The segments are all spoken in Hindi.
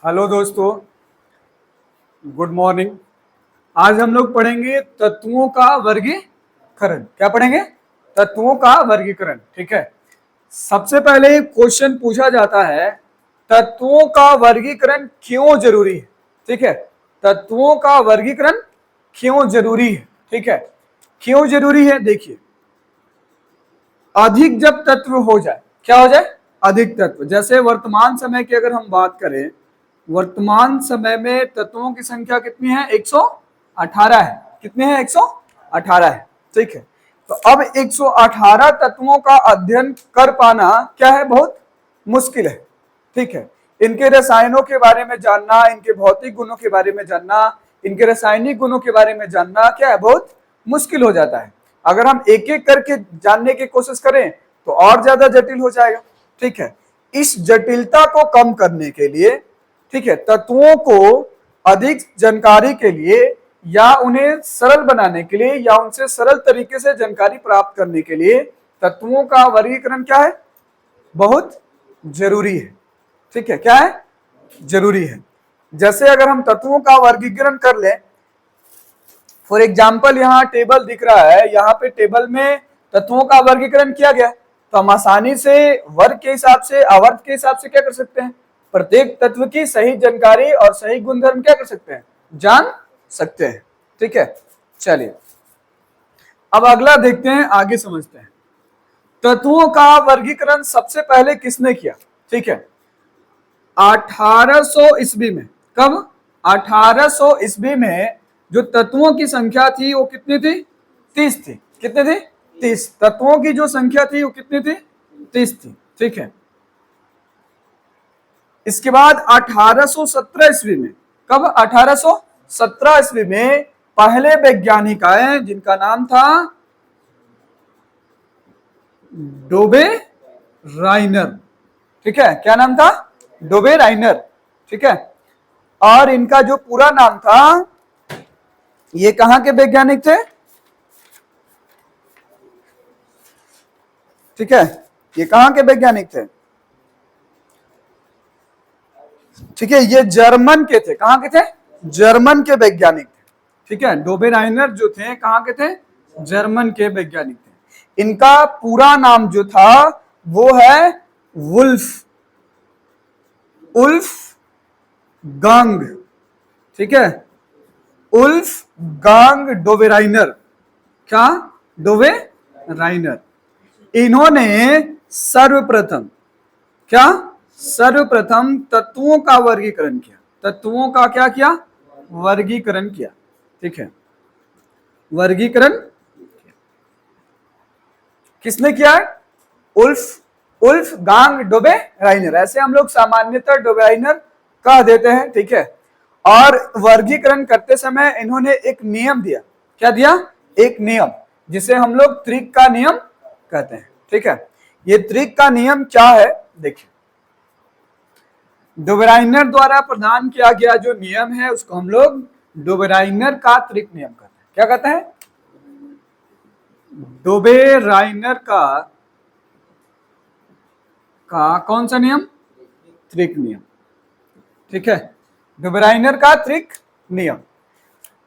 हेलो दोस्तों, गुड मॉर्निंग। आज हम लोग पढ़ेंगे तत्वों का वर्गीकरण। क्या पढ़ेंगे? तत्वों का वर्गीकरण। ठीक है। सबसे पहले क्वेश्चन पूछा जाता है, तत्वों का वर्गीकरण क्यों जरूरी है? ठीक है, तत्वों का वर्गीकरण क्यों जरूरी है? ठीक है, क्यों जरूरी है? देखिए, अधिक जब तत्व हो जाए, क्या हो जाए? अधिक तत्व। जैसे वर्तमान समय की अगर हम बात करें, वर्तमान समय में तत्वों की संख्या कितनी है? 118 है। कितने हैं? 118 है। ठीक है, तो अब 118 तत्वों का अध्ययन कर पाना क्या है? बहुत मुश्किल है। ठीक है, इनके रसायनों के बारे में जानना, इनके भौतिक गुणों के बारे में जानना, इनके रासायनिक गुणों के बारे में जानना क्या है? बहुत मुश्किल हो जाता है। अगर हम एक एक करके जानने की कोशिश करें तो और ज्यादा जटिल हो जाएगा। ठीक है, इस जटिलता को कम करने के लिए, ठीक है, तत्वों को अधिक जानकारी के लिए या उन्हें सरल बनाने के लिए या उनसे सरल तरीके से जानकारी प्राप्त करने के लिए तत्वों का वर्गीकरण क्या है? बहुत जरूरी है। ठीक है, क्या है? जरूरी है। जैसे अगर हम तत्वों का वर्गीकरण कर लें, फॉर एग्जाम्पल यहाँ टेबल दिख रहा है, यहाँ पे टेबल में तत्वों का वर्गीकरण किया गया, तो हम आसानी से वर्ग के हिसाब से, आवर्त के हिसाब से क्या कर सकते हैं? प्रत्येक तत्व की सही जानकारी और सही गुणधर्म क्या कर सकते हैं? जान सकते हैं। ठीक है, चलिए अब अगला देखते हैं, आगे समझते हैं। तत्वों का वर्गीकरण सबसे पहले किसने किया? ठीक है, 1800 ईस्वी में। कब? 1800 ईस्वी में जो तत्वों की संख्या थी वो कितनी थी? 30 थी। कितनी थी? 30। तत्वों की जो संख्या थी वो कितनी थी? 30 थी। ठीक है, इसके बाद 1817 ईस्वी में, कब? 1817 ईस्वी में पहले वैज्ञानिक आए जिनका नाम था डोबे राइनर। ठीक है, क्या नाम था? डोबे राइनर। ठीक है, और इनका जो पूरा नाम था, ये कहां के वैज्ञानिक थे? ठीक है, ये कहां के वैज्ञानिक थे? ठीक है, ये जर्मन के थे। कहां के थे? जर्मन के वैज्ञानिक थे। ठीक है, डोबे राइनर जो थे कहां के थे? जर्मन के वैज्ञानिक थे। इनका पूरा नाम जो था वो है वुल्फ उल्फ गांग। ठीक है, उल्फ गांग डोबे राइनर। क्या? डोबे राइनर। इन्होंने सर्वप्रथम, क्या? सर्वप्रथम तत्वों का वर्गीकरण किया। तत्वों का क्या किया? वर्गीकरण किया। ठीक है, वर्गीकरण किसने किया है? उल्फ उल्फ गांग डोबे राइनर, ऐसे हम लोग सामान्यतः डोबे राइनर कह देते हैं। ठीक है, और वर्गीकरण करते समय इन्होंने एक नियम दिया। क्या दिया? एक नियम, जिसे हम लोग त्रिक का नियम कहते हैं। ठीक है, ये त्रिक का नियम क्या है? देखिए, डोबे राइनर द्वारा प्रदान किया गया जो नियम है उसको हम लोग डोबे राइनर का त्रिक नियम कहते हैं। क्या कहते हैं? डोबे राइनर का कौन सा नियम? त्रिक नियम। ठीक है, डोबे राइनर का त्रिक नियम।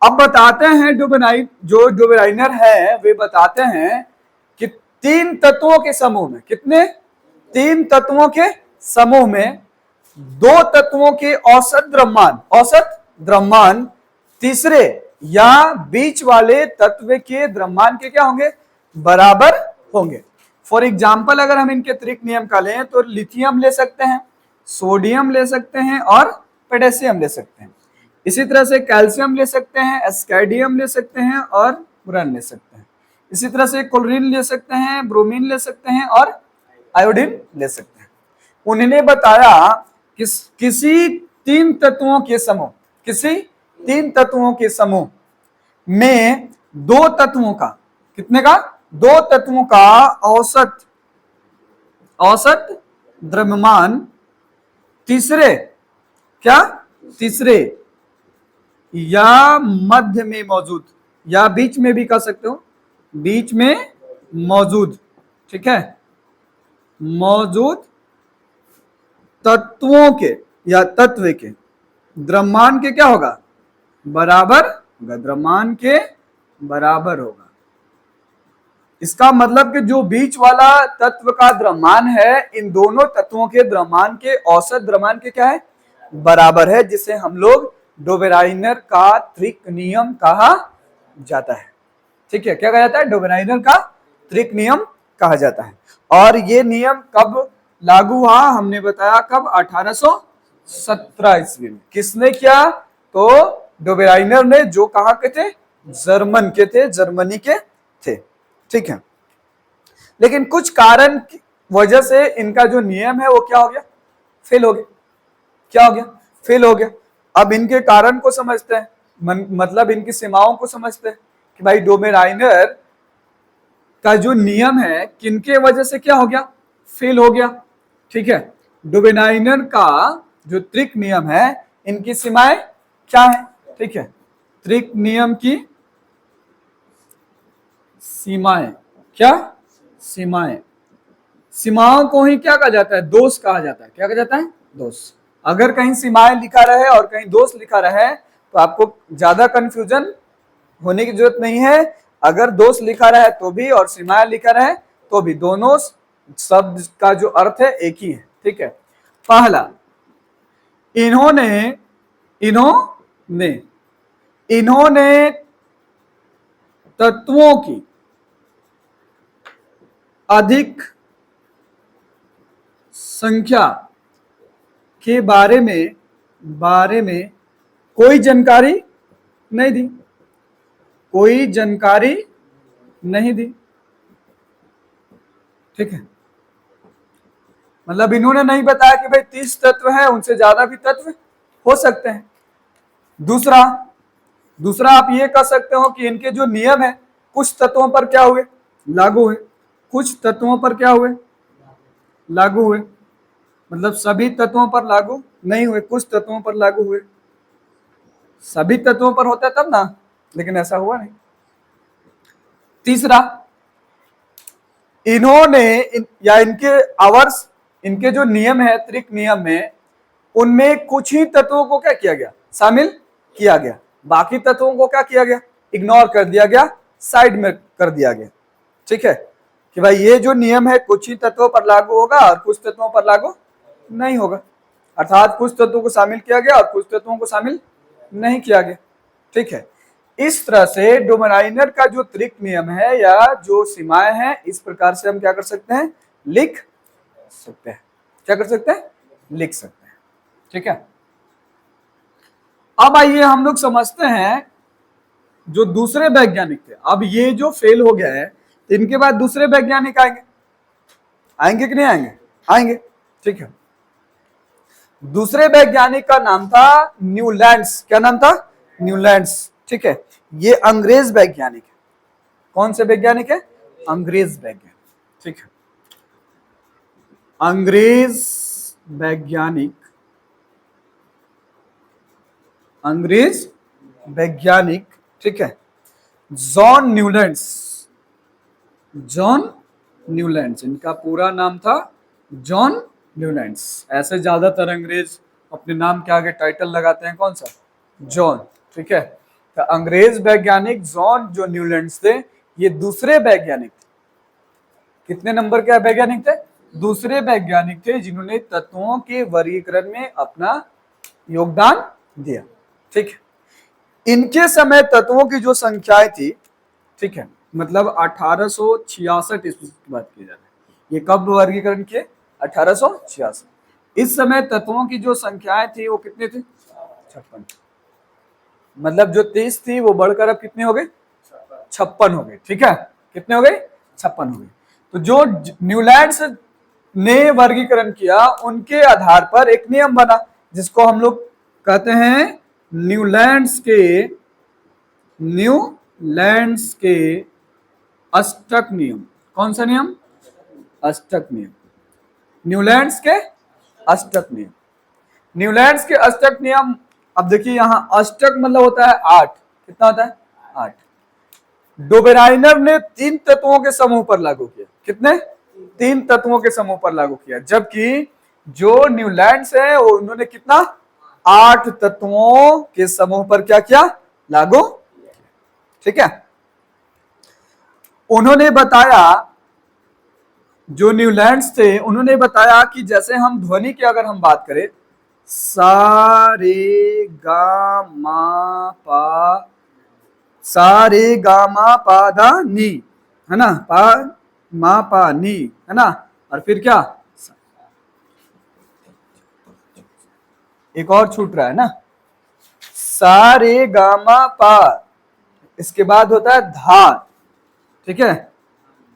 अब बताते हैं जो डोबे राइनर है वे बताते हैं कि तीन तत्वों के समूह में, कितने? तीन तत्वों के समूह में दो तत्वों के औसत द्रव्यमान तीसरे या बीच वाले तत्व के द्रव्यमान के क्या होंगे? बराबर होंगे। फॉर एग्जाम्पल अगर हम इनके त्रिक नियम का लें तो लिथियम ले सकते हैं, सोडियम ले सकते हैं और पोटेशियम ले सकते हैं। इसी तरह से कैल्शियम ले सकते हैं, एस्कैडियम ले सकते हैं और बोरान ले सकते हैं। इसी तरह से क्लोरीन ले सकते हैं, ब्रोमीन ले सकते हैं और आयोडीन ले सकते हैं। उन्होंने बताया कि किसी तीन तत्वों के समूह, किसी तीन तत्वों के समूह में दो तत्वों का, कितने का? दो तत्वों का औसत द्रव्यमान तीसरे, क्या? तीसरे या मध्य में मौजूद, या बीच में भी कह सकते हो, बीच में मौजूद, ठीक है, मौजूद तत्वों के या तत्व के द्रव्यमान के क्या होगा, बराबर होगा, द्रव्यमान के बराबर होगा। इसका मतलब कि जो बीच वाला तत्व का द्रव्यमान है, इन दोनों तत्वों के द्रव्यमान के औसत द्रव्यमान के क्या है, बराबर है, जिसे हम लोग डोबेराइनर का त्रिक नियम कहा जाता है। ठीक है, क्या कहा जाता है, डोबेराइनर का त्रिक नियम कहा जाता है। और ये नियम कब लागू हुआ, हमने बताया कब, 1817 ईस्वी में। किसने किया, तो डोबेराइनर ने, जो कहा के थे, जर्मन के थे, जर्मनी के थे। ठीक है, लेकिन कुछ कारण की वजह से इनका जो नियम है वो क्या हो गया, फेल हो गया। क्या हो गया, फेल हो गया। अब इनके कारण को समझते हैं, मतलब इनकी सीमाओं को समझते हैं कि भाई डोबेराइनर का जो नियम है किनके वजह से क्या हो गया, फेल हो गया। ठीक है, डोबेराइनर का जो त्रिक नियम है, इनकी सीमाएं क्या है। ठीक है, त्रिक नियम की सीमाएं, क्या सीमाएं, सीमाओं को ही क्या कहा जाता है, दोष कहा जाता है। क्या कहा जाता है, दोष। अगर कहीं सीमाएं लिखा रहे और कहीं दोष लिखा रहे तो आपको ज्यादा कंफ्यूजन होने की जरूरत नहीं है। अगर दोष लिखा रहे तो भी और सीमाएं लिखा रहे तो भी, दोनों शब्द का जो अर्थ है एक ही है। ठीक है, पहला, इन्होंने इन्होंने इन्होंने तत्वों की अधिक संख्या के बारे में कोई जानकारी नहीं दी, कोई जानकारी नहीं दी। ठीक है, मतलब इन्होंने नहीं बताया कि भाई 30 तत्व है, उनसे ज्यादा भी तत्व हो सकते हैं। दूसरा आप ये कह सकते हो कि इनके जो नियम है कुछ तत्वों पर क्या हुए, लागू हुए, कुछ तत्वों पर क्या हुए, लागू हुए। मतलब सभी तत्वों पर लागू नहीं हुए, कुछ तत्वों पर लागू हुए। सभी तत्वों पर होता तब ना, लेकिन ऐसा हुआ नहीं। तीसरा, इन्होंने या इनके आवर्स, इनके जो नियम है त्रिक नियम में, उनमें कुछ ही तत्वों को क्या किया गया, शामिल किया गया। बाकी तत्वों को क्या किया गया, इग्नोर कर दिया गया, साइड में कर दिया गया। ठीक है, कि भाई ये जो नियम है कुछ ही तत्वों पर लागू होगा और कुछ तत्वों पर लागू नहीं होगा। अर्थात कुछ तत्वों को शामिल किया गया और कुछ तत्वों को शामिल नहीं किया गया। ठीक है, इस तरह से डोबेराइनर का जो त्रिक नियम है या जो सीमाएं हैं, इस प्रकार से हम क्या कर सकते हैं, लिख सकते हैं। क्या कर सकते हैं, लिख सकते हैं। ठीक है, अब आइए हम लोग समझते हैं जो दूसरे वैज्ञानिक थे। अब ये जो फेल हो गया है, इनके बाद दूसरे वैज्ञानिक आएंगे, आएंगे कि नहीं आएंगे, आएंगे। ठीक है, दूसरे वैज्ञानिक का नाम था न्यूलैंड्स। क्या नाम था, न्यूलैंड्स। ठीक है, ये अंग्रेज वैज्ञानिक है। कौन से वैज्ञानिक है, अंग्रेज वैज्ञानिक। ठीक है, अंग्रेज वैज्ञानिक, अंग्रेज वैज्ञानिक। ठीक है, जॉन न्यूलैंड्स, जॉन न्यूलैंड्स, इनका पूरा नाम था जॉन न्यूलैंड्स। ऐसे ज्यादातर अंग्रेज अपने नाम के आगे टाइटल लगाते हैं, कौन सा, जॉन। ठीक है, तो अंग्रेज वैज्ञानिक जॉन जो न्यूलैंड्स थे, ये दूसरे वैज्ञानिक थे। कितने नंबर के वैज्ञानिक थे, दूसरे वैज्ञानिक थे जिन्होंने तत्वों के वर्गीकरण में अपना योगदान दिया। ठीक है, इनके समय तत्वों की जो संख्याएं थी, ठीक है, मतलब 1866 ईस्वी की बात की जा रही है। ये कब वर्गीकरण किए, 1866। इस समय तत्वों की जो संख्याएं थी वो कितने थे, 56। मतलब जो 30 थी वो बढ़कर अब कितने हो गए, 56 हो गए। ठीक है, कितने हो गए, 56 हो गए। तो जो न्यूलैंड्स ने वर्गीकरण किया, उनके आधार पर एक नियम बना जिसको हम लोग कहते हैं न्यूलैंड्स के अष्टक नियम। कौन सा नियम, अष्टक नियम, न्यूलैंड्स के अष्टक नियम। न्यूलैंड्स के अष्टक नियम, अब देखिए यहां अष्टक मतलब होता है 8। कितना होता है, 8। डोबेराइनर ने 3 तत्वों के समूह पर लागू किया। कितने, 3 तत्वों के समूह पर लागू किया, जबकि जो न्यूलैंड्स है वो उन्होंने कितना 8 तत्वों के समूह पर क्या किया, लागू। ठीक है, उन्होंने बताया, जो न्यूलैंड्स थे उन्होंने बताया कि जैसे हम ध्वनि की अगर हम बात करें, सा रे गा मा पा, सा रे गा मा पा धा नी, है ना, पा मा पा नी, है ना, और फिर क्या, एक और छूट रहा है ना, सा रे गा मा पा, इसके बाद होता है धा, ठीक है,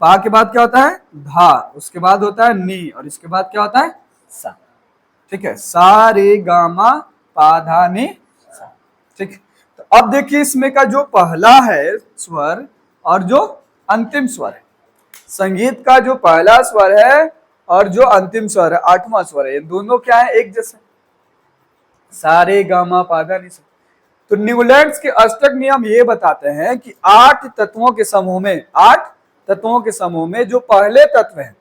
पा के बाद क्या होता है धा, उसके बाद होता है नी, और इसके बाद क्या होता है सा। ठीक है, सा रे गा मा पा धा नी सा। ठीक है, तो अब देखिए इसमें का जो पहला है स्वर और जो अंतिम स्वर है, संगीत का जो पहला स्वर है और जो अंतिम स्वर है, आठवां स्वर है, ये दोनों क्या है, एक जैसे, सा रे गा मा पा धा नी सा। तो न्यूलैंड्स के अष्टक नियम ये बताते हैं कि 8 तत्वों के समूह में, 8 तत्वों के समूह में जो पहले तत्व हैं,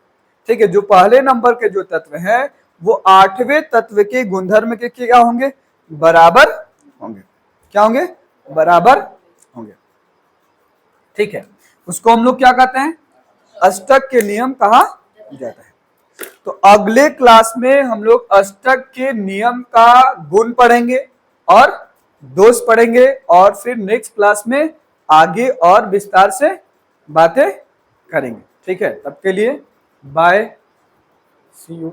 ठीक है, जो पहले नंबर के जो तत्व हैं वो 8वें तत्व के गुणधर्म के क्या होंगे, बराबर होंगे। क्या होंगे, बराबर होंगे। ठीक है, उसको हम लोग क्या कहते हैं, अष्टक के नियम कहा जाता है। तो अगले क्लास में हम लोग अष्टक के नियम का गुण पढ़ेंगे और दोष पढ़ेंगे, और फिर नेक्स्ट क्लास में आगे और विस्तार से बातें करेंगे। ठीक है, तब के लिए बाय, सी यू।